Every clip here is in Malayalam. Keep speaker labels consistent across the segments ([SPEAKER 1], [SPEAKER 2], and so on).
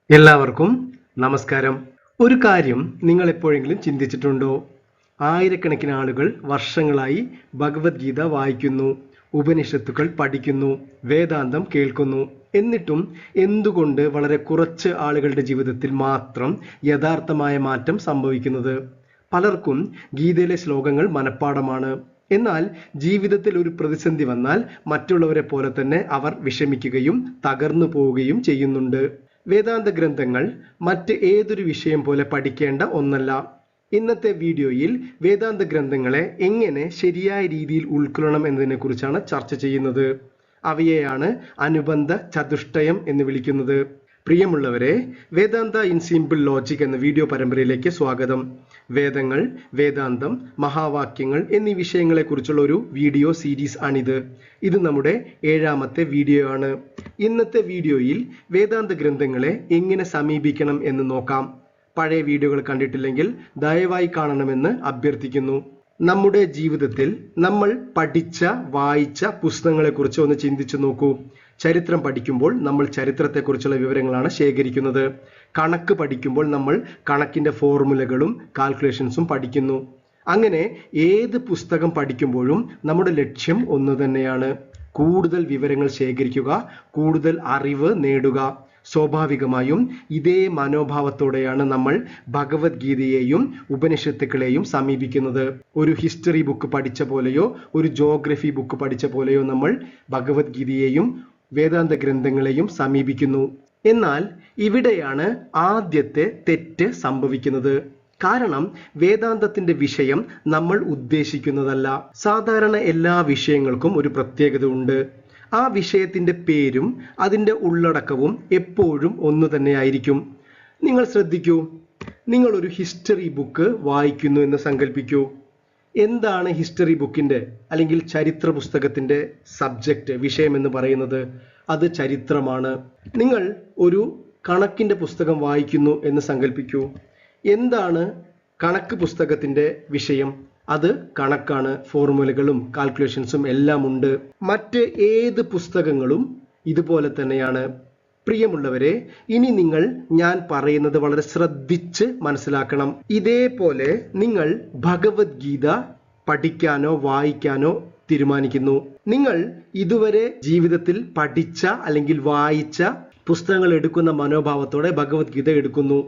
[SPEAKER 1] എല്ലാവർക്കും നമസ്കാരം. ഒരു കാര്യം നിങ്ങൾ എപ്പോഴെങ്കിലും ചിന്തിച്ചിട്ടുണ്ടോ? ആയിരക്കണക്കിന് ആളുകൾ വർഷങ്ങളായി ഭഗവത്ഗീത വായിക്കുന്നു, ഉപനിഷത്തുകൾ പഠിക്കുന്നു, വേദാന്തം കേൾക്കുന്നു. എന്നിട്ടും എന്തുകൊണ്ട് വളരെ കുറച്ച് ആളുകളുടെ ജീവിതത്തിൽ മാത്രം യഥാർത്ഥമായ മാറ്റം സംഭവിക്കുന്നത്? പലർക്കും ഗീതയിലെ ശ്ലോകങ്ങൾ മനഃപ്പാഠമാണ്. എന്നാൽ ജീവിതത്തിൽ ഒരു പ്രതിസന്ധി വന്നാൽ മറ്റുള്ളവരെ പോലെ തന്നെ അവർ വിഷമിക്കുകയും തകർന്നു പോവുകയും ചെയ്യുന്നുണ്ട്. വേദാന്ത ഗ്രന്ഥങ്ങൾ മറ്റ് ഏതൊരു വിഷയം പോലെ പഠിക്കേണ്ട ഒന്നല്ല. ഇന്നത്തെ വീഡിയോയിൽ വേദാന്ത ഗ്രന്ഥങ്ങളെ എങ്ങനെ ശരിയായ രീതിയിൽ ഉൾക്കൊള്ളണം എന്നതിനെക്കുറിച്ചാണ് ചർച്ച ചെയ്യുന്നത്. അവയെയാണ് അനുബന്ധ ചതുഷ്ടയം എന്ന് വിളിക്കുന്നത്. പ്രിയമുള്ളവരെ, വേദാന്ത ഇൻ സിമ്പിൾ ലോജിക് എന്ന വീഡിയോ പരമ്പരയിലേക്ക് സ്വാഗതം. വേദങ്ങൾ, വേദാന്തം, മഹാവാക്യങ്ങൾ എന്നീ വിഷയങ്ങളെക്കുറിച്ചുള്ള ഒരു വീഡിയോ സീരീസ് ആണിത്. ഇത് നമ്മുടെ 7ാമത്തെ വീഡിയോ ആണ്. ഇന്നത്തെ വീഡിയോയിൽ വേദാന്ത ഗ്രന്ഥങ്ങളെ എങ്ങനെ സമീപിക്കണം എന്ന് നോക്കാം. പഴയ വീഡിയോകൾ കണ്ടിട്ടില്ലെങ്കിൽ ദയവായി കാണണമെന്ന് അഭ്യർത്ഥിക്കുന്നു. നമ്മുടെ ജീവിതത്തിൽ നമ്മൾ പഠിച്ച വായിച്ച പുസ്തകങ്ങളെക്കുറിച്ച് ഒന്ന് ചിന്തിച്ചു നോക്കൂ. ചരിത്രം പഠിക്കുമ്പോൾ നമ്മൾ ചരിത്രത്തെക്കുറിച്ചുള്ള വിവരങ്ങളാണ് ശേഖരിക്കുന്നത്. കണക്ക് പഠിക്കുമ്പോൾ നമ്മൾ കണക്കിൻ്റെ ഫോർമുലകളും കാൽക്കുലേഷൻസും പഠിക്കുന്നു. അങ്ങനെ ഏത് പുസ്തകം പഠിക്കുമ്പോഴും നമ്മുടെ ലക്ഷ്യം ഒന്ന് തന്നെയാണ്: കൂടുതൽ വിവരങ്ങൾ ശേഖരിക്കുക, കൂടുതൽ അറിവ് നേടുക. സ്വാഭാവികമായും ഇതേ മനോഭാവത്തോടെയാണ് നമ്മൾ ഭഗവത്ഗീതയെയും ഉപനിഷത്തുക്കളെയും സമീപിക്കുന്നത്. ഒരു ഹിസ്റ്ററി ബുക്ക് പഠിച്ച പോലെയോ ഒരു ജോഗ്രഫി ബുക്ക് പഠിച്ച പോലെയോ നമ്മൾ ഭഗവത്ഗീതയെയും വേദാന്ത ഗ്രന്ഥങ്ങളെയും സമീപിക്കുന്നു. എന്നാൽ ഇവിടെയാണ് ആദ്യത്തെ തെറ്റ് സംഭവിക്കുന്നത്. കാരണം വേദാന്തത്തിന്റെ വിഷയം നമ്മൾ ഉദ്ദേശിക്കുന്നതല്ല. സാധാരണ എല്ലാ വിഷയങ്ങൾക്കും ഒരു പ്രത്യേകത ഉണ്ട്. ആ വിഷയത്തിന്റെ പേരും അതിൻ്റെ ഉള്ളടക്കവും എപ്പോഴും ഒന്നു തന്നെയായിരിക്കും. നിങ്ങൾ ശ്രദ്ധിക്കൂ, നിങ്ങൾ ഒരു ഹിസ്റ്ററി ബുക്ക് വായിക്കുന്നു എന്ന് സങ്കല്പിക്കൂ. എന്താണ് ഹിസ്റ്ററി ബുക്കിന്റെ അല്ലെങ്കിൽ ചരിത്ര പുസ്തകത്തിന്റെ സബ്ജക്റ്റ്, വിഷയം എന്ന് പറയുന്നത്? അത് ചരിത്രമാണ്. നിങ്ങൾ ഒരു കണക്കിന്റെ പുസ്തകം വായിക്കുന്നു എന്ന് സങ്കല്പിക്കൂ. എന്താണ് കണക്ക് പുസ്തകത്തിന്റെ വിഷയം? അത് കണക്കാണ്. ഫോർമുലകളും കാൽക്കുലേഷൻസും എല്ലാം ഉണ്ട്. മറ്റ് ഏത് പുസ്തകങ്ങളും ഇതുപോലെ തന്നെയാണ്. പ്രിയമുള്ളവരെ, ഇനി നിങ്ങൾ ഞാൻ പറയുന്നത് വളരെ ശ്രദ്ധിച്ച് മനസ്സിലാക്കണം. ഇതേപോലെ നിങ്ങൾ ഭഗവത്ഗീത പഠിക്കാനോ വായിക്കാനോ തീരുമാനിക്കുന്നു. നിങ്ങൾ ഇതുവരെ ജീവിതത്തിൽ പഠിച്ച അല്ലെങ്കിൽ വായിച്ച പുസ്തകങ്ങൾ എടുക്കുന്ന മനോഭാവത്തോടെ ഭഗവത്ഗീത എടുക്കുന്നു.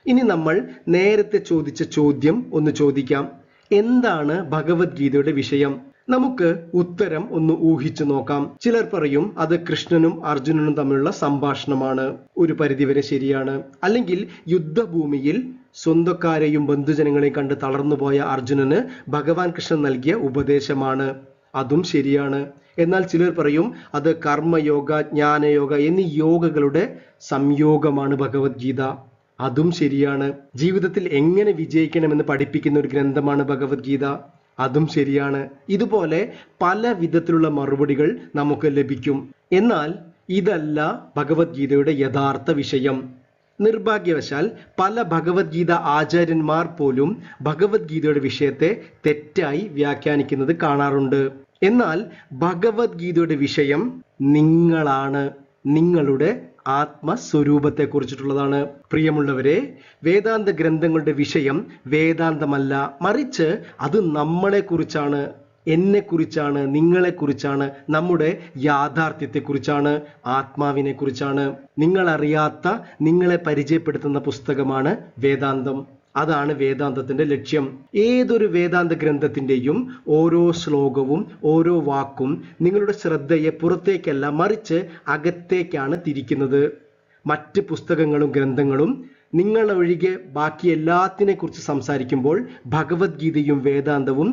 [SPEAKER 1] ഇനി നമ്മൾ നേരത്തെ ചോദിച്ച ചോദ്യം ഒന്ന് ചോദിക്കാം: എന്താണ് ഭഗവത്ഗീതയുടെ വിഷയം? നമുക്ക് ഉത്തരം ഒന്ന് ഊഹിച്ചു നോക്കാം. ചിലർ പറയും അത് കൃഷ്ണനും അർജുനനും തമ്മിലുള്ള സംഭാഷണമാണ്. ഒരു പരിധിവരെ ശരിയാണ്. അല്ലെങ്കിൽ യുദ്ധഭൂമിയിൽ സ്വന്തക്കാരെയും ബന്ധുജനങ്ങളെയും കണ്ട് തളർന്നുപോയ അർജുനന് ഭഗവാൻ കൃഷ്ണൻ നൽകിയ ഉപദേശമാണ്. അതും ശരിയാണ്. എന്നാൽ ചിലർ പറയും അത് കർമ്മയോഗ, ജ്ഞാനയോഗ എന്നീ യോഗകളുടെ സംയോഗമാണ് ഭഗവത്ഗീത. അതും ശരിയാണ്. ജീവിതത്തിൽ എങ്ങനെ വിജയിക്കണമെന്ന് പഠിപ്പിക്കുന്ന ഒരു ഗ്രന്ഥമാണ് ഭഗവത്ഗീത. അതും ശരിയാണ്. ഇതുപോലെ പല വിധത്തിലുള്ള മറുപടികൾ നമുക്ക് ലഭിക്കും. എന്നാൽ ഇതല്ല ഭഗവത്ഗീതയുടെ യഥാർത്ഥ വിഷയം. നിർഭാഗ്യവശാൽ പല ഭഗവത്ഗീത ആചാര്യന്മാർ പോലും ഭഗവത്ഗീതയുടെ വിഷയത്തെ തെറ്റായി വ്യാഖ്യാനിക്കുന്നത് കാണാറുണ്ട്. എന്നാൽ ഭഗവത്ഗീതയുടെ വിഷയം നിങ്ങളാണ്, നിങ്ങളുടെ ആത്മസ്വരൂപത്തെ കുറിച്ചിട്ടുള്ളതാണ്. പ്രിയമുള്ളവരെ, വേദാന്ത ഗ്രന്ഥങ്ങളുടെ വിഷയം വേദാന്തമല്ല, മറിച്ച് അത് നമ്മളെ കുറിച്ചാണ്, എന്നെ കുറിച്ചാണ്, നിങ്ങളെ കുറിച്ചാണ്, നമ്മുടെ യാഥാർത്ഥ്യത്തെക്കുറിച്ചാണ്, ആത്മാവിനെ കുറിച്ചാണ്. നിങ്ങൾ അറിയാത്ത നിങ്ങളെ പരിചയപ്പെടുത്തുന്ന പുസ്തകമാണ് വേദാന്തം. അതാണ് വേദാന്തത്തിന്റെ ലക്ഷ്യം. ഏതൊരു വേദാന്ത ഗ്രന്ഥത്തിന്റെയും ഓരോ ശ്ലോകവും ഓരോ വാക്കും നിങ്ങളുടെ ശ്രദ്ധയെ പുറത്തേക്കല്ല മറിച്ച് അകത്തേക്കാണ് തിരിക്കുന്നത്. മറ്റ് പുസ്തകങ്ങളും ഗ്രന്ഥങ്ങളും നിങ്ങളൊഴികെ ബാക്കി എല്ലാത്തിനെ കുറിച്ച് സംസാരിക്കുമ്പോൾ ഭഗവത്ഗീതയും വേദാന്തവും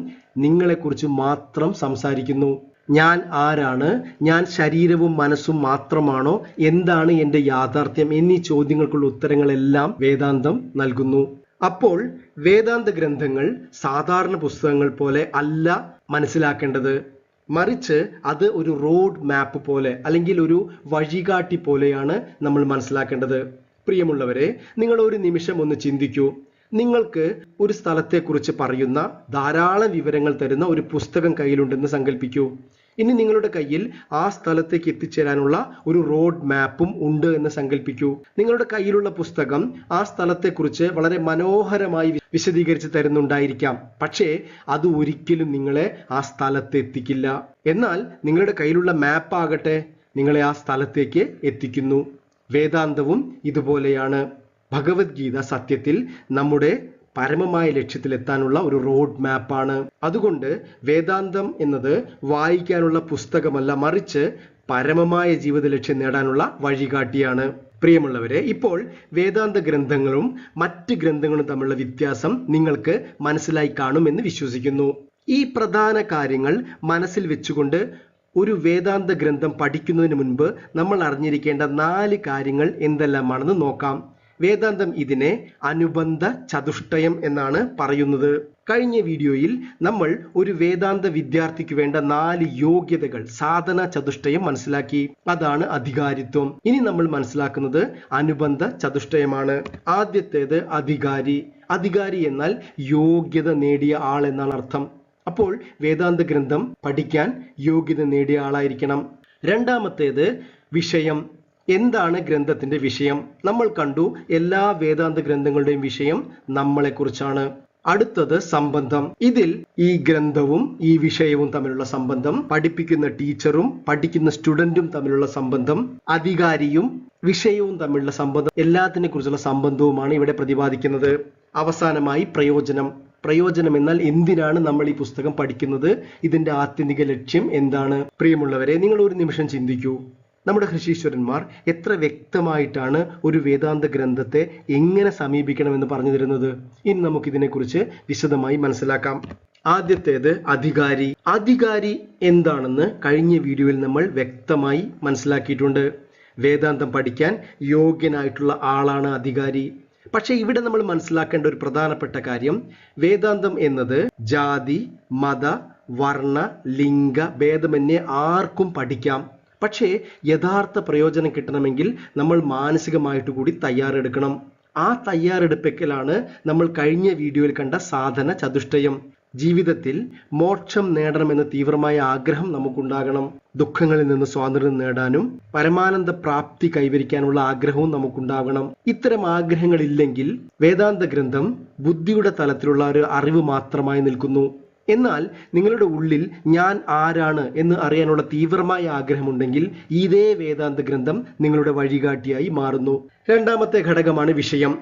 [SPEAKER 1] നിങ്ങളെക്കുറിച്ച് മാത്രം സംസാരിക്കുന്നു. ഞാൻ ആരാണ്? ഞാൻ ശരീരവും മനസ്സും മാത്രമാണോ? എന്താണ് എൻ്റെ യാഥാർത്ഥ്യം? എന്നീ ചോദ്യങ്ങൾക്കുള്ള ഉത്തരങ്ങളെല്ലാം വേദാന്തം നൽകുന്നു. അപ്പോൾ വേദാന്ത ഗ്രന്ഥങ്ങൾ സാധാരണ പുസ്തകങ്ങൾ പോലെ അല്ല മനസ്സിലാക്കേണ്ടത്. മറിച്ച് അത് ഒരു റോഡ് മാപ്പ് പോലെ അല്ലെങ്കിൽ ഒരു വഴികാട്ടി പോലെയാണ് നമ്മൾ മനസ്സിലാക്കേണ്ടത്. പ്രിയമുള്ളവരെ, നിങ്ങൾ ഒരു നിമിഷം ഒന്ന് ചിന്തിക്കൂ. നിങ്ങൾക്ക് ഒരു സ്ഥലത്തെക്കുറിച്ച് പറയുന്ന ധാരാളം വിവരങ്ങൾ തരുന്ന ഒരു പുസ്തകം കയ്യിലുണ്ടെന്ന് സങ്കല്പിക്കൂ. ഇനി നിങ്ങളുടെ കയ്യിൽ ആ സ്ഥലത്തേക്ക് എത്തിച്ചേരാനുള്ള ഒരു റോഡ് മാപ്പും ഉണ്ട് എന്ന് സങ്കല്പിക്കൂ. നിങ്ങളുടെ കയ്യിലുള്ള പുസ്തകം ആ സ്ഥലത്തെക്കുറിച്ച് വളരെ മനോഹരമായി വിശദീകരിച്ച് തരുന്നുണ്ടായിരിക്കാം. പക്ഷേ അത് ഒരിക്കലും നിങ്ങളെ ആ സ്ഥലത്ത് എത്തിക്കില്ല. എന്നാൽ നിങ്ങളുടെ കയ്യിലുള്ള മാപ്പ് ആകട്ടെ നിങ്ങളെ ആ സ്ഥലത്തേക്ക് എത്തിക്കുന്നു. വേദാന്തവും ഇതുപോലെയാണ്. ഭഗവത്ഗീത സത്യത്തിൽ നമ്മുടെ പരമമായ ലക്ഷ്യത്തിലെത്താനുള്ള ഒരു റോഡ് മാപ്പാണ്. അതുകൊണ്ട് വേദാന്തം എന്നത് വായിക്കാനുള്ള പുസ്തകമല്ല, മറിച്ച് പരമമായ ജീവിത ലക്ഷ്യം നേടാനുള്ള വഴികാട്ടിയാണ്. പ്രിയമുള്ളവരെ, ഇപ്പോൾ വേദാന്ത ഗ്രന്ഥങ്ങളും മറ്റ് ഗ്രന്ഥങ്ങളും തമ്മിലുള്ള വ്യത്യാസം നിങ്ങൾക്ക് മനസ്സിലായി കാണുമെന്ന് വിശ്വസിക്കുന്നു. ഈ പ്രധാന കാര്യങ്ങൾ മനസ്സിൽ വെച്ചുകൊണ്ട് ഒരു വേദാന്ത ഗ്രന്ഥം പഠിക്കുന്നതിന് മുൻപ് നമ്മൾ അറിഞ്ഞിരിക്കേണ്ട 4 കാര്യങ്ങൾ എന്തെല്ലാമാണെന്ന് നോക്കാം. വേദാന്തം ഇതിനെ അനുബന്ധ ചതുഷ്ടയം എന്നാണ് പറയുന്നത്. കഴിഞ്ഞ വീഡിയോയിൽ നമ്മൾ ഒരു വേദാന്ത വിദ്യാർത്ഥിക്ക് വേണ്ട 4 യോഗ്യതകൾ, സാധന ചതുഷ്ടയം മനസ്സിലാക്കി. അതാണ് അധികാരിത്വം. ഇനി നമ്മൾ മനസ്സിലാക്കുന്നത് അനുബന്ധ ചതുഷ്ടയമാണ്. ആദ്യത്തേത് അധികാരി. അധികാരി എന്നാൽ യോഗ്യത നേടിയ ആൾ എന്നാണ് അർത്ഥം. അപ്പോൾ വേദാന്ത ഗ്രന്ഥം പഠിക്കാൻ യോഗ്യത നേടിയ ആളായിരിക്കണം. രണ്ടാമത്തേത് വിഷയം. എന്താണ് ഗ്രന്ഥത്തിന്റെ വിഷയം? നമ്മൾ കണ്ടു എല്ലാ വേദാന്ത ഗ്രന്ഥങ്ങളുടെയും വിഷയം നമ്മളെക്കുറിച്ചാണ്. അടുത്തത് സംബന്ധം. ഇതിൽ ഈ ഗ്രന്ഥവും ഈ വിഷയവും തമ്മിലുള്ള സംബന്ധം, പഠിപ്പിക്കുന്ന ടീച്ചറും പഠിക്കുന്ന സ്റ്റുഡന്റും തമ്മിലുള്ള സംബന്ധം, അധികാരിയും വിഷയവും തമ്മിലുള്ള സംബന്ധം, എല്ലാത്തിനെ കുറിച്ചുള്ള സംബന്ധവുമാണ് ഇവിടെ പ്രതിപാദിക്കുന്നത്. അവസാനമായി പ്രയോജനം. പ്രയോജനം എന്നാൽ എന്തിനാണ് നമ്മൾ ഈ പുസ്തകം പഠിക്കുന്നത്, ഇതിന്റെ ആത്യന്തിക ലക്ഷ്യം എന്താണ്? പ്രിയമുള്ളവരെ, നിങ്ങൾ ഒരു നിമിഷം ചിന്തിക്കൂ. നമ്മുടെ ഋഷീശ്വരന്മാർ എത്ര വ്യക്തമായിട്ടാണ് ഒരു വേദാന്ത ഗ്രന്ഥത്തെ എങ്ങനെ സമീപിക്കണമെന്ന് പറഞ്ഞു തരുന്നത്. ഇനി നമുക്ക് ഇതിനെക്കുറിച്ച് വിശദമായി മനസ്സിലാക്കാം. ആദ്യത്തേത് അധികാരി. അധികാരി എന്താണെന്ന് കഴിഞ്ഞ വീഡിയോയിൽ നമ്മൾ വ്യക്തമായി മനസ്സിലാക്കിയിട്ടുണ്ട്. വേദാന്തം പഠിക്കാൻ യോഗ്യനായിട്ടുള്ള ആളാണ് അധികാരി. പക്ഷെ ഇവിടെ നമ്മൾ മനസ്സിലാക്കേണ്ട ഒരു പ്രധാനപ്പെട്ട കാര്യം, വേദാന്തം എന്നത് ജാതി, മത, വർണ്ണ, ലിംഗ ഭേദമന്യേ ആർക്കും പഠിക്കാം. പക്ഷേ യഥാർത്ഥ പ്രയോജനം കിട്ടണമെങ്കിൽ നമ്മൾ മാനസികമായിട്ട് കൂടി തയ്യാറെടുക്കണം. ആ തയ്യാറെടുപ്പിക്കലാണ് നമ്മൾ കഴിഞ്ഞ വീഡിയോയിൽ കണ്ട സാധന ചതുഷ്ടയം. ജീവിതത്തിൽ മോക്ഷം നേടണമെന്ന തീവ്രമായ ആഗ്രഹം നമുക്കുണ്ടാകണം. ദുഃഖങ്ങളിൽ നിന്ന് സ്വാതന്ത്ര്യം നേടാനും പരമാനന്ദ പ്രാപ്തി കൈവരിക്കാനുള്ള ആഗ്രഹവും നമുക്കുണ്ടാകണം. ഇത്തരം ആഗ്രഹങ്ങളില്ലെങ്കിൽ വേദാന്ത ഗ്രന്ഥം ബുദ്ധിയുടെ തലത്തിലുള്ള ഒരു അറിവ് മാത്രമായി നിൽക്കുന്നു. എന്നാൽ നിങ്ങളുടെ ഉള്ളിൽ ഞാൻ ആരാണ് എന്ന് അറിയാനുള്ള തീവ്രമായ ആഗ്രഹമുണ്ടെങ്കിൽ ഇതേ വേദാന്ത ഗ്രന്ഥം നിങ്ങളുടെ വഴികാട്ടിയായി മാറുന്നു. രണ്ടാമത്തെ ഘടകമാണ് വിഷയം.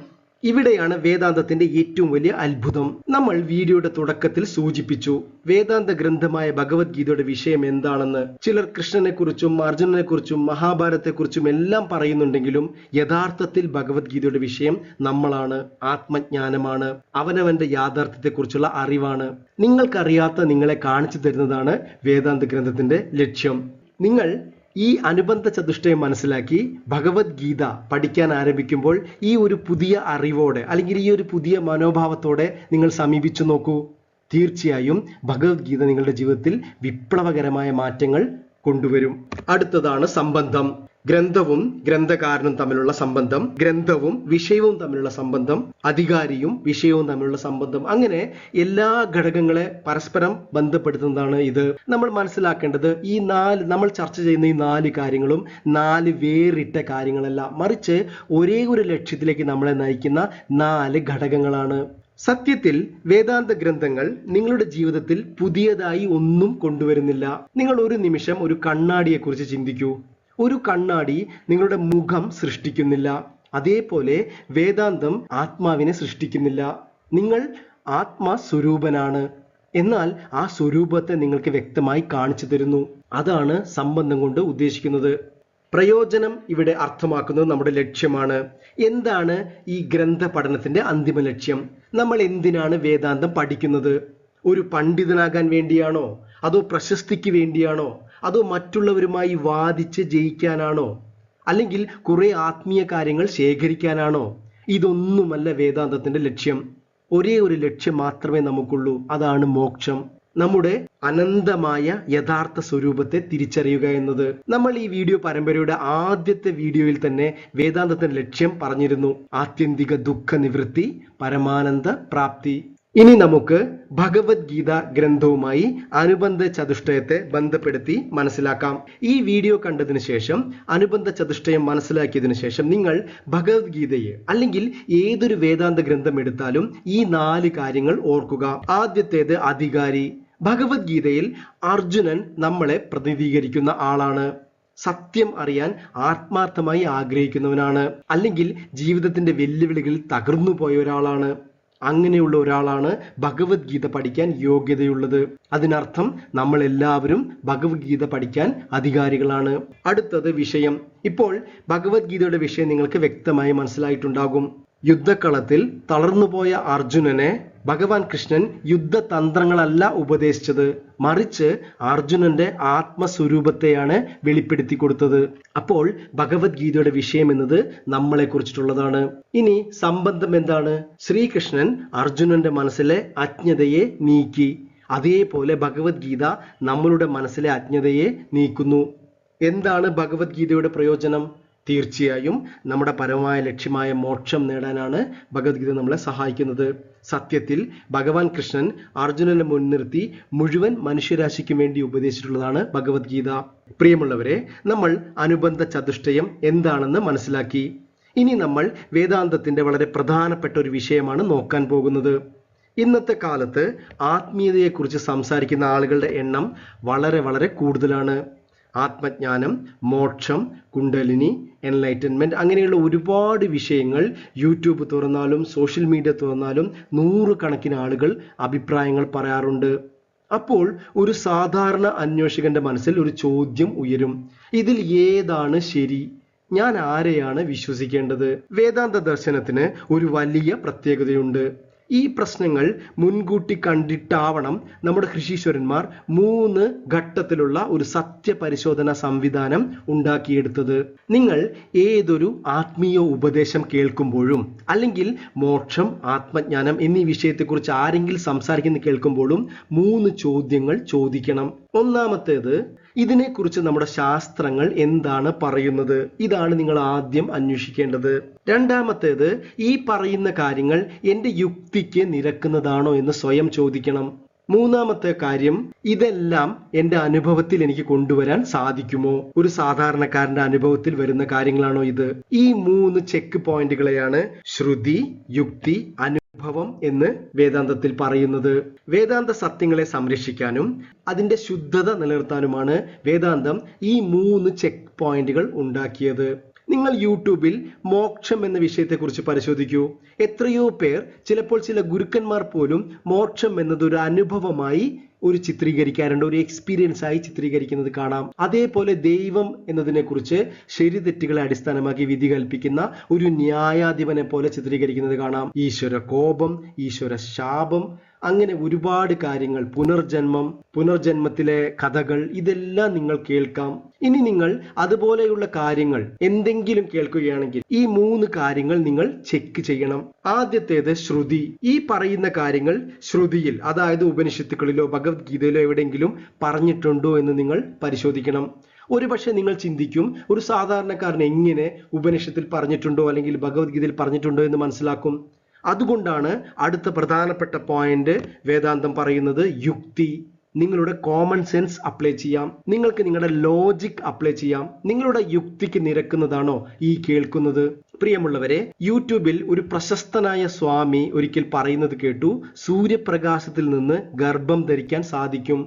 [SPEAKER 1] ഇവിടെയാണ് വേദാന്തത്തിന്റെ ഏറ്റവും വലിയ അത്ഭുതം. നമ്മൾ വീഡിയോയുടെ തുടക്കത്തിൽ സൂചിപ്പിച്ചു വേദാന്ത ഗ്രന്ഥമായ ഭഗവത്ഗീതയുടെ വിഷയം എന്താണെന്ന്. ചിലർ കൃഷ്ണനെ കുറിച്ചും അർജുനനെ കുറിച്ചും മഹാഭാരതത്തെക്കുറിച്ചും എല്ലാം പറയുന്നുണ്ടെങ്കിലും യഥാർത്ഥത്തിൽ ഭഗവത്ഗീതയുടെ വിഷയം നമ്മളാണ്, ആത്മജ്ഞാനമാണ്, അവനവന്റെ യാഥാർത്ഥ്യത്തെക്കുറിച്ചുള്ള അറിവാണ്. നിങ്ങൾക്കറിയാത്ത നിങ്ങളെ കാണിച്ചു തരുന്നതാണ് വേദാന്ത ഗ്രന്ഥത്തിന്റെ ലക്ഷ്യം. നിങ്ങൾ ഈ അനുബന്ധ ചതുഷ്ടയം മനസ്സിലാക്കി ഭഗവത്ഗീത പഠിക്കാൻ ആരംഭിക്കുമ്പോൾ ഈ ഒരു പുതിയ അറിവോടെ അല്ലെങ്കിൽ ഈ ഒരു പുതിയ മനോഭാവത്തോടെ നിങ്ങൾ സമീപിച്ചു നോക്കൂ. തീർച്ചയായും ഭഗവത്ഗീത നിങ്ങളുടെ ജീവിതത്തിൽ വിപ്ലവകരമായ മാറ്റങ്ങൾ കൊണ്ടുവരും. അടുത്തതാണ് സംബന്ധം. ഗ്രന്ഥവും ഗ്രന്ഥകാരനും തമ്മിലുള്ള സംബന്ധം, ഗ്രന്ഥവും വിഷയവും തമ്മിലുള്ള സംബന്ധം, അധികാരിയും വിഷയവും തമ്മിലുള്ള സംബന്ധം, അങ്ങനെ എല്ലാ ഘടകങ്ങളെ പരസ്പരം ബന്ധപ്പെടുത്തുന്നതാണ് ഇത്. നമ്മൾ മനസ്സിലാക്കേണ്ടത് ഈ നമ്മൾ ചർച്ച ചെയ്യുന്ന ഈ 4 കാര്യങ്ങളും 4 വേറിട്ട കാര്യങ്ങളല്ല, മറിച്ച് ഒരേ ഒരു ലക്ഷ്യത്തിലേക്ക് നമ്മളെ നയിക്കുന്ന 4 ഘടകങ്ങളാണ്. സത്യത്തിൽ വേദാന്ത ഗ്രന്ഥങ്ങൾ നിങ്ങളുടെ ജീവിതത്തിൽ പുതിയതായി ഒന്നും കൊണ്ടുവരുന്നില്ല. നിങ്ങൾ ഒരു നിമിഷം ഒരു കണ്ണാടിയെക്കുറിച്ച് ചിന്തിക്കൂ. ഒരു കണ്ണാടി നിങ്ങളുടെ മുഖം സൃഷ്ടിക്കുന്നില്ല. അതേപോലെ വേദാന്തം ആത്മാവിനെ സൃഷ്ടിക്കുന്നില്ല. നിങ്ങൾ ആത്മസ്വരൂപനാണ്. എന്നാൽ ആ സ്വരൂപത്തെ നിങ്ങൾക്ക് വ്യക്തമായി കാണിച്ചു തരുന്നു. അതാണ് സംബന്ധം കൊണ്ട് ഉദ്ദേശിക്കുന്നത്. പ്രയോജനം ഇവിടെ അർത്ഥമാക്കുന്നത് നമ്മുടെ ലക്ഷ്യമാണ്. എന്താണ് ഈ ഗ്രന്ഥ പഠനത്തിന്റെ അന്തിമ ലക്ഷ്യം? നമ്മൾ എന്തിനാണ് വേദാന്തം പഠിക്കുന്നത്? ഒരു പണ്ഡിതനാകാൻ വേണ്ടിയാണോ? അതോ പ്രശസ്തിക്ക് വേണ്ടിയാണോ? അതോ മറ്റുള്ളവരുമായി വാദിച്ച് ജയിക്കാനാണോ? അല്ലെങ്കിൽ കുറെ ആത്മീയ കാര്യങ്ങൾ ശേഖരിക്കാനാണോ? ഇതൊന്നുമല്ല വേദാന്തത്തിന്റെ ലക്ഷ്യം. ഒരേ ഒരു ലക്ഷ്യം മാത്രമേ നമുക്കുള്ളൂ, അതാണ് മോക്ഷം. നമ്മുടെ അനന്തമായ യഥാർത്ഥ സ്വരൂപത്തെ തിരിച്ചറിയുക എന്നത്. നമ്മൾ ഈ വീഡിയോ പരമ്പരയുടെ ആദ്യത്തെ വീഡിയോയിൽ തന്നെ വേദാന്തത്തിന്റെ ലക്ഷ്യം പറഞ്ഞിരുന്നു. ആത്യന്തിക ദുഃഖ നിവൃത്തി, പരമാനന്ദ പ്രാപ്തി. ഇനി നമുക്ക് ഭഗവത്ഗീത ഗ്രന്ഥവുമായി അനുബന്ധ ചതുഷ്ടയത്തെ ബന്ധപ്പെടുത്തി മനസ്സിലാക്കാം. ഈ വീഡിയോ കണ്ടതിന് ശേഷം അനുബന്ധ ചതുഷ്ടയം മനസ്സിലാക്കിയതിനു ശേഷം നിങ്ങൾ ഭഗവത്ഗീതയെ അല്ലെങ്കിൽ ഏതൊരു വേദാന്ത ഗ്രന്ഥം എടുത്താലും ഈ 4 കാര്യങ്ങൾ ഓർക്കുക. ആദ്യത്തേത് അധികാരി. ഭഗവത്ഗീതയിൽ അർജുനൻ നമ്മളെ പ്രതിനിധീകരിക്കുന്ന ആളാണ്. സത്യം അറിയാൻ ആത്മാർത്ഥമായി ആഗ്രഹിക്കുന്നവനാണ്, അല്ലെങ്കിൽ ജീവിതത്തിന്റെ വെല്ലുവിളികളിൽ തകർന്നു പോയ ഒരാളാണ്. അങ്ങനെയുള്ള ഒരാളാണ് ഭഗവത്ഗീത പഠിക്കാൻ യോഗ്യതയുള്ളത്. അതിനർത്ഥം നമ്മൾ എല്ലാവരും ഭഗവത്ഗീത പഠിക്കാൻ അധികാരികളാണ്. അടുത്തത് വിഷയം. ഇപ്പോൾ ഭഗവത്ഗീതയുടെ വിഷയം നിങ്ങൾക്ക് വ്യക്തമായി മനസ്സിലായിട്ടുണ്ടാകും. യുദ്ധക്കളത്തിൽ തളർന്നുപോയ അർജുനനെ ഭഗവാൻ കൃഷ്ണൻ യുദ്ധതന്ത്രങ്ങളല്ല ഉപദേശിച്ചത്, മറിച്ച് അർജുനന്റെ ആത്മസ്വരൂപത്തെയാണ് വെളിപ്പെടുത്തി കൊടുത്തത്. അപ്പോൾ ഭഗവത്ഗീതയുടെ വിഷയം എന്നത് നമ്മളെ കുറിച്ചിട്ടുള്ളതാണ്. ഇനി സംബന്ധം എന്താണ്? ശ്രീകൃഷ്ണൻ അർജുനന്റെ മനസ്സിലെ അജ്ഞതയെ നീക്കി. അതേപോലെ ഭഗവത്ഗീത നമ്മളുടെ മനസ്സിലെ അജ്ഞതയെ നീക്കുന്നു. എന്താണ് ഭഗവത്ഗീതയുടെ പ്രയോജനം? തീർച്ചയായും നമ്മുടെ പരമമായ ലക്ഷ്യമായ മോക്ഷം നേടാനാണ് ഭഗവത്ഗീത നമ്മളെ സഹായിക്കുന്നത്. സത്യത്തിൽ ഭഗവാൻ കൃഷ്ണൻ അർജുനനെ മുൻനിർത്തി മുഴുവൻ മനുഷ്യരാശിക്കും വേണ്ടി ഉപദേശിച്ചിട്ടുള്ളതാണ് ഭഗവത്ഗീത. പ്രിയമുള്ളവരെ, നമ്മൾ അനുബന്ധ ചതുഷ്ടയം എന്താണെന്ന് മനസ്സിലാക്കി. ഇനി നമ്മൾ വേദാന്തത്തിന്റെ വളരെ പ്രധാനപ്പെട്ട ഒരു വിഷയമാണ് നോക്കാൻ പോകുന്നത്. ഇന്നത്തെ കാലത്ത് ആത്മീയതയെക്കുറിച്ച് സംസാരിക്കുന്ന ആളുകളുടെ എണ്ണം വളരെ കൂടുതലാണ്. ആത്മജ്ഞാനം, മോക്ഷം, കുണ്ടലിനി, എൻലൈറ്റൻമെന്റ് അങ്ങനെയുള്ള ഒരുപാട് വിഷയങ്ങൾ യൂട്യൂബ് തുറന്നാലും സോഷ്യൽ മീഡിയ തുറന്നാലും 100 കണക്കിന് ആളുകൾ അഭിപ്രായങ്ങൾ പറയാറുണ്ട്. അപ്പോൾ ഒരു സാധാരണ അന്വേഷകന്റെ മനസ്സിൽ ഒരു ചോദ്യം ഉയരും. ഇതിൽ ഏതാണ് ശരി? ഞാൻ ആരെയാണ് വിശ്വസിക്കേണ്ടത്? വേദാന്ത ദർശനത്തിന് ഒരു വലിയ പ്രത്യേകതയുണ്ട്. ഈ പ്രശ്നങ്ങൾ മുൻകൂട്ടി കണ്ടിട്ടാവണം നമ്മുടെ ഋഷീശ്വരന്മാർ 3 ഘട്ടത്തിലുള്ള ഒരു സത്യപരിശോധന സംവിധാനം ഉണ്ടാക്കിയെടുത്തത്. നിങ്ങൾ ഏതൊരു ആത്മീയ ഉപദേശം കേൾക്കുമ്പോഴും അല്ലെങ്കിൽ മോക്ഷം, ആത്മജ്ഞാനം എന്നീ വിഷയത്തെക്കുറിച്ച് ആരെങ്കിലും സംസാരിക്കുന്ന കേൾക്കുമ്പോഴും 3 ചോദ്യങ്ങൾ ചോദിക്കണം. ഒന്നാമത്തേത്, ഇതിനെക്കുറിച്ച് നമ്മുടെ ശാസ്ത്രങ്ങൾ എന്താണ് പറയുന്നത്? ഇതാണ് നിങ്ങൾ ആദ്യം അന്വേഷിക്കേണ്ടത്. രണ്ടാമത്തേത്, ഈ പറയുന്ന കാര്യങ്ങൾ എൻ്റെ യുക്തിക്ക് നിരക്കുന്നതാണോ എന്ന് സ്വയം ചോദിക്കണം. മൂന്നാമത്തെ കാര്യം, ഇതെല്ലാം എൻ്റെ അനുഭവത്തിൽ എനിക്ക് കൊണ്ടുവരാൻ സാധിക്കുമോ? ഒരു സാധാരണക്കാരന്റെ അനുഭവത്തിൽ വരുന്ന കാര്യങ്ങളാണോ ഇത്? ഈ 3 ചെക്ക് പോയിന്റുകളെയാണ് ശ്രുതി, യുക്തി, അനുഭവം എന്ന് വേദാന്തത്തിൽ പറയുന്നത്. വേദാന്ത സത്യങ്ങളെ സംരക്ഷിക്കാനും അതിന്റെ ശുദ്ധത നിലനിർത്താനുമാണ് വേദാന്തം ഈ 3 ചെക്ക് പോയിന്റുകൾ ഉണ്ടാക്കിയത്. നിങ്ങൾ യൂട്യൂബിൽ മോക്ഷം എന്ന വിഷയത്തെക്കുറിച്ച് പരിശോധിക്കൂ. എത്രയോ പേർ, ചിലപ്പോൾ ചില ഗുരുക്കന്മാർ പോലും മോക്ഷം എന്നത് ഒരു അനുഭവമായി ചിത്രീകരിക്കാറുണ്ട്, ഒരു എക്സ്പീരിയൻസ് ആയി ചിത്രീകരിക്കുന്നത് കാണാം. അതേപോലെ ദൈവം എന്നതിനെ കുറിച്ച് ശരി തെറ്റുകളെ അടിസ്ഥാനമാക്കി വിധി കൽപ്പിക്കുന്ന ഒരു ന്യായാധിപനെ പോലെ ചിത്രീകരിക്കുന്നത് കാണാം. ഈശ്വര കോപം, ഈശ്വര ശാപം, അങ്ങനെ ഒരുപാട് കാര്യങ്ങൾ, പുനർജന്മത്തിലെ കഥകൾ, ഇതെല്ലാം നിങ്ങൾ കേൾക്കാം. ഇനി നിങ്ങൾ അതുപോലെയുള്ള കാര്യങ്ങൾ എന്തെങ്കിലും കേൾക്കുകയാണെങ്കിൽ ഈ 3 കാര്യങ്ങൾ നിങ്ങൾ ചെക്ക് ചെയ്യണം. ആദ്യത്തേത് ശ്രുതി. ഈ പറയുന്ന കാര്യങ്ങൾ ശ്രുതിയിൽ, അതായത് ഉപനിഷത്തുക്കളിലോ ഭഗവത്ഗീതയിലോ എവിടെയെങ്കിലും പറഞ്ഞിട്ടുണ്ടോ എന്ന് നിങ്ങൾ പരിശോധിക്കണം. ഒരുപക്ഷെ നിങ്ങൾ ചിന്തിക്കും, ഒരു സാധാരണക്കാരൻ എങ്ങനെ ഉപനിഷത്തിൽ പറഞ്ഞിട്ടുണ്ടോ അല്ലെങ്കിൽ ഭഗവത്ഗീതയിൽ പറഞ്ഞിട്ടുണ്ടോ എന്ന് മനസ്സിലാക്കും? അതുകൊണ്ടാണ് അടുത്ത പ്രധാനപ്പെട്ട പോയിന്റ് വേദാന്തം പറയുന്നത് യുക്തി. നിങ്ങളുടെ കോമൺ സെൻസ് അപ്ലൈ ചെയ്യാം, നിങ്ങൾക്ക് നിങ്ങളുടെ ലോജിക് അപ്ലൈ ചെയ്യാം. നിങ്ങളുടെ യുക്തിക്ക് നിരക്കുന്നതാണോ ഈ കേൾക്കുന്നത്? പ്രിയമുള്ളവരെ, യൂട്യൂബിൽ ഒരു പ്രശസ്തനായ സ്വാമി ഒരിക്കൽ പറയുന്നത് കേട്ടു, സൂര്യപ്രകാശത്തിൽ നിന്ന് ഗർഭം ധരിക്കാൻ സാധിക്കും.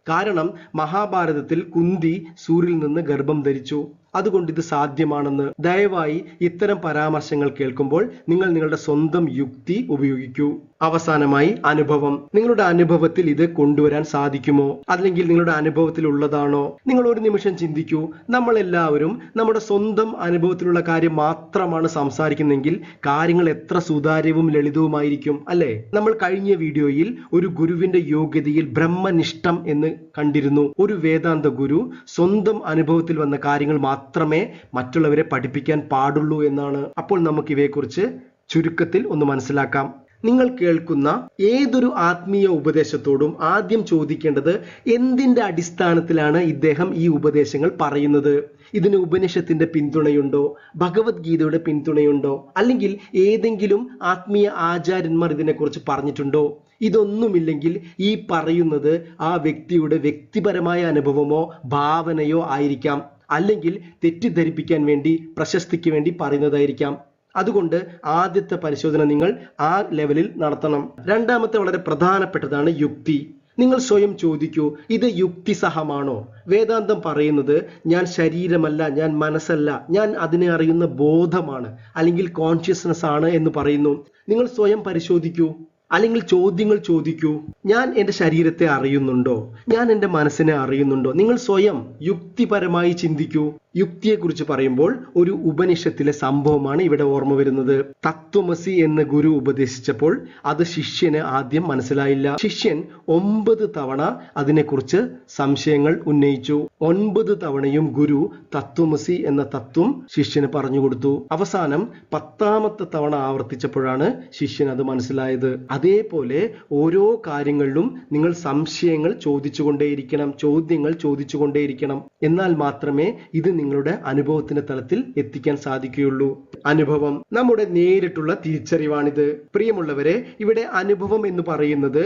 [SPEAKER 1] കാരണം മഹാഭാരതത്തിൽ കുന്തി സൂര്യനിൽ നിന്ന് ഗർഭം ധരിച്ചു, അതുകൊണ്ട് ഇത് സാധ്യമാണെന്ന്. ദയവായി ഇത്തരം പരാമർശങ്ങൾ കേൾക്കുമ്പോൾ നിങ്ങൾ നിങ്ങളുടെ സ്വന്തം യുക്തി ഉപയോഗിക്കൂ. അവസാനമായി അനുഭവം. നിങ്ങളുടെ അനുഭവത്തിൽ ഇത് കൊണ്ടുവരാൻ സാധിക്കുമോ? അല്ലെങ്കിൽ നിങ്ങളുടെ അനുഭവത്തിൽ ഉള്ളതാണോ? നിങ്ങൾ ഒരു നിമിഷം ചിന്തിക്കൂ. നമ്മൾ എല്ലാവരും നമ്മുടെ സ്വന്തം അനുഭവത്തിലുള്ള കാര്യം മാത്രമാണ് സംസാരിക്കുന്നെങ്കിൽ കാര്യങ്ങൾ എത്ര സുതാര്യവും ലളിതവുമായിരിക്കും, അല്ലേ? നമ്മൾ കഴിഞ്ഞ വീഡിയോയിൽ ഒരു ഗുരുവിന്റെ യോഗ്യതയിൽ ബ്രഹ്മനിഷ്ഠം എന്ന് കണ്ടിരുന്നു. ഒരു വേദാന്ത ഗുരു സ്വന്തം അനുഭവത്തിൽ വന്ന കാര്യങ്ങൾ മാത്രമേ മറ്റുള്ളവരെ പഠിപ്പിക്കാൻ പാടുള്ളൂ എന്നാണ്. അപ്പോൾ നമുക്ക് ഇവയെക്കുറിച്ച് ചുരുക്കത്തിൽ ഒന്ന് മനസ്സിലാക്കാം. നിങ്ങൾ കേൾക്കുന്ന ഏതൊരു ആത്മീയ ഉപദേശത്തോടും ആദ്യം ചോദിക്കേണ്ടത് എന്തിന്റെ അടിസ്ഥാനത്തിലാണ് ഇദ്ദേഹം ഈ ഉപദേശങ്ങൾ പറയുന്നത്. ഇതിന് ഉപനിഷത്തിന്റെ പിന്തുണയുണ്ടോ, ഭഗവത്ഗീതയുടെ പിന്തുണയുണ്ടോ, അല്ലെങ്കിൽ ഏതെങ്കിലും ആത്മീയ ആചാര്യന്മാർ ഇതിനെക്കുറിച്ച് പറഞ്ഞിട്ടുണ്ടോ? ഇതൊന്നുമില്ലെങ്കിൽ ഈ പറയുന്നത് ആ വ്യക്തിയുടെ വ്യക്തിപരമായ അനുഭവമോ ഭാവനയോ ആയിരിക്കാം, അല്ലെങ്കിൽ തെറ്റിദ്ധരിപ്പിക്കാൻ വേണ്ടി, പ്രശസ്തിക്ക് വേണ്ടി പറയുന്നതായിരിക്കാം. അതുകൊണ്ട് ആദ്യത്തെ പരിശോധന നിങ്ങൾ ആ ലെവലിൽ നടത്തണം. രണ്ടാമത്തെ വളരെ പ്രധാനപ്പെട്ടതാണ് യുക്തി. നിങ്ങൾ സ്വയം ചോദിക്കൂ, ഇത് യുക്തിസഹമാണോ? വേദാന്തം പറയുന്നത് ഞാൻ ശരീരമല്ല, ഞാൻ മനസ്സല്ല, ഞാൻ അതിനെ അറിയുന്ന ബോധമാണ് അല്ലെങ്കിൽ കോൺഷ്യസ്നസ് ആണ് എന്ന് പറയുന്നു. നിങ്ങൾ സ്വയം പരിശോധിക്കൂ, അല്ലെങ്കിൽ ചോദ്യങ്ങൾ ചോദിക്കൂ. ഞാൻ എൻ്റെ ശരീരത്തെ അറിയുന്നുണ്ടോ? ഞാൻ എൻ്റെ മനസ്സിനെ അറിയുന്നുണ്ടോ? നിങ്ങൾ സ്വയം യുക്തിപരമായി ചിന്തിക്കൂ. യുക്തിയെക്കുറിച്ച് പറയുമ്പോൾ ഒരു ഉപനിഷത്തിലെ സംഭവമാണ് ഇവിടെ ഓർമ്മ വരുന്നത്. തത്വമസി എന്ന് ഗുരു ഉപദേശിച്ചപ്പോൾ അത് ശിഷ്യന് ആദ്യം മനസ്സിലായില്ല. ശിഷ്യൻ 9 തവണ അതിനെക്കുറിച്ച് സംശയങ്ങൾ ഉന്നയിച്ചു. 9 തവണയും ഗുരു തത്വമസി എന്ന തത്വം ശിഷ്യന് പറഞ്ഞു കൊടുത്തു. അവസാനം 10ാമത്തെ തവണ ആവർത്തിച്ചപ്പോഴാണ് ശിഷ്യൻ അത് മനസ്സിലായത്. അതേപോലെ ഓരോ കാര്യങ്ങളിലും നിങ്ങൾ സംശയങ്ങൾ ചോദിച്ചുകൊണ്ടേയിരിക്കണം, ചോദ്യങ്ങൾ ചോദിച്ചുകൊണ്ടേയിരിക്കണം. എന്നാൽ മാത്രമേ ഇത് നിങ്ങളുടെ അനുഭവത്തിന്റെ തലത്തിൽ എത്തിക്കാൻ സാധിക്കുകയുള്ളൂ. അനുഭവം നമ്മുടെ നേരിട്ടുള്ള തിരിച്ചറിവാണിത്. പ്രിയമുള്ളവരെ, ഇവിടെ അനുഭവം എന്ന് പറയുന്നത്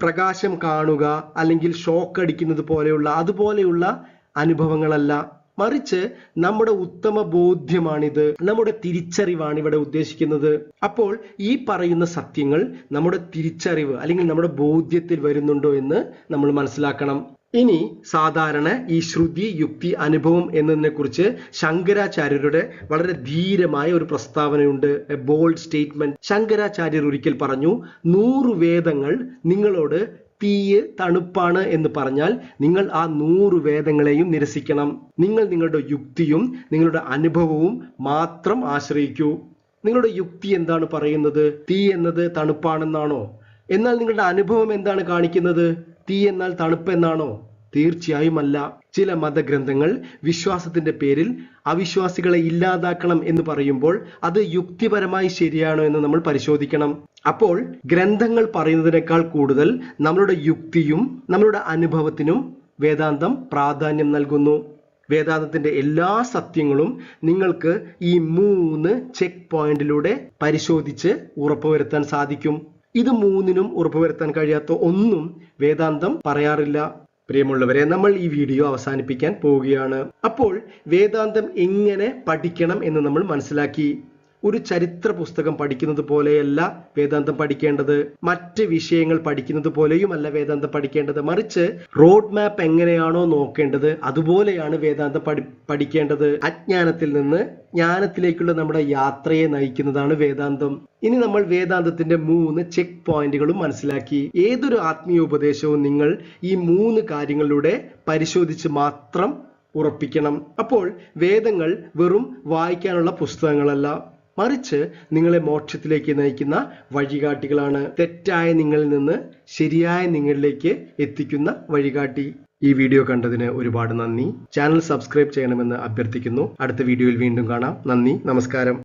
[SPEAKER 1] പ്രകാശം കാണുക അല്ലെങ്കിൽ ഷോക്ക് അടിക്കുന്നത് പോലെയുള്ള അതുപോലെയുള്ള അനുഭവങ്ങളല്ല, മറിച്ച് നമ്മുടെ ഉത്തമ ബോധ്യമാണിത്, നമ്മുടെ തിരിച്ചറിവാണ് ഇവിടെ ഉദ്ദേശിക്കുന്നത്. അപ്പോൾ ഈ പറയുന്ന സത്യങ്ങൾ നമ്മുടെ തിരിച്ചറിവ് അല്ലെങ്കിൽ നമ്മുടെ ബോധ്യത്തിൽ വരുന്നുണ്ടോ എന്ന് നമ്മൾ മനസ്സിലാക്കണം. ഇനി സാധാരണ ഈ ശ്രുതി, യുക്തി, അനുഭവം എന്നതിനെ കുറിച്ച് ശങ്കരാചാര്യരുടെ വളരെ ധീരമായ ഒരു പ്രസ്താവനയുണ്ട്, എ ബോൾഡ് സ്റ്റേറ്റ്മെന്റ്. ശങ്കരാചാര്യർ ഒരിക്കൽ പറഞ്ഞു, 100 വേദങ്ങൾ നിങ്ങളോട് തീയ് തണുപ്പാണ് എന്ന് പറഞ്ഞാൽ നിങ്ങൾ ആ 100 വേദങ്ങളെയും നിരസിക്കണം. നിങ്ങൾ നിങ്ങളുടെ യുക്തിയും നിങ്ങളുടെ അനുഭവവും മാത്രം ആശ്രയിക്കൂ. നിങ്ങളുടെ യുക്തി എന്താണ് പറയുന്നത്? തീ എന്നത് തണുപ്പാണെന്നാണോ? എന്നാൽ നിങ്ങളുടെ അനുഭവം എന്താണ് കാണിക്കുന്നത്? തീ എന്നാൽ തണുപ്പ് എന്നാണോ? തീർച്ചയായും അല്ല. ചില മതഗ്രന്ഥങ്ങൾ വിശ്വാസത്തിന്റെ പേരിൽ അവിശ്വാസികളെ ഇല്ലാതാക്കണം എന്ന് പറയുമ്പോൾ അത് യുക്തിപരമായി ശരിയാണോ എന്ന് നമ്മൾ പരിശോധിക്കണം. അപ്പോൾ ഗ്രന്ഥങ്ങൾ പറയുന്നതിനേക്കാൾ കൂടുതൽ നമ്മളുടെ യുക്തിയും നമ്മളുടെ അനുഭവത്തിനും വേദാന്തം പ്രാധാന്യം നൽകുന്നു. വേദാന്തത്തിന്റെ എല്ലാ സത്യങ്ങളും നിങ്ങൾക്ക് ഈ 3 ചെക്ക് പോയിന്റിലൂടെ പരിശോധിച്ച് ഉറപ്പുവരുത്താൻ സാധിക്കും. ഇത് 3നും ഉറപ്പുവരുത്താൻ കഴിയാത്ത ഒന്നും വേദാന്തം പറയാറില്ല. പ്രിയമുള്ളവരെ, നമ്മൾ ഈ വീഡിയോ അവസാനിപ്പിക്കാൻ പോവുകയാണ്. അപ്പോൾ വേദാന്തം എങ്ങനെ പഠിക്കണം എന്ന് നമ്മൾ മനസ്സിലാക്കി. ഒരു ചരിത്ര പുസ്തകം പഠിക്കുന്നത് പോലെയല്ല വേദാന്തം പഠിക്കേണ്ടത്. മറ്റ് വിഷയങ്ങൾ പഠിക്കുന്നത് പോലെയുമല്ല വേദാന്തം പഠിക്കേണ്ടത്. മറിച്ച് റോഡ് മാപ്പ് എങ്ങനെയാണോ നോക്കേണ്ടത് അതുപോലെയാണ് വേദാന്തം പഠിക്കേണ്ടത്. അജ്ഞാനത്തിൽ നിന്ന് ജ്ഞാനത്തിലേക്കുള്ള നമ്മുടെ യാത്രയെ നയിക്കുന്നതാണ് വേദാന്തം. ഇനി നമ്മൾ വേദാന്തത്തിന്റെ 3 ചെക്ക് പോയിന്റുകളും മനസ്സിലാക്കി. ഏതൊരു ആത്മീയ ഉപദേശവും നിങ്ങൾ ഈ 3 കാര്യങ്ങളിലൂടെ പരിശോധിച്ച് മാത്രം ഉറപ്പിക്കണം. അപ്പോൾ വേദങ്ങൾ വെറും വായിക്കാനുള്ള പുസ്തകങ്ങളല്ല, മറിച്ച് നിങ്ങളെ മോക്ഷത്തിലേക്ക് നയിക്കുന്ന വഴികാട്ടികളാണ്. തെറ്റായ നിങ്ങളിൽ നിന്ന് ശരിയായ നിങ്ങളിലേക്ക് എത്തിക്കുന്ന വഴികാട്ടി. ഈ വീഡിയോ കണ്ടതിന് ഒരുപാട് നന്ദി. ചാനൽ സബ്സ്ക്രൈബ് ചെയ്യണമെന്ന് അഭ്യർത്ഥിക്കുന്നു. അടുത്ത വീഡിയോയിൽ വീണ്ടും കാണാം. നന്ദി, നമസ്കാരം.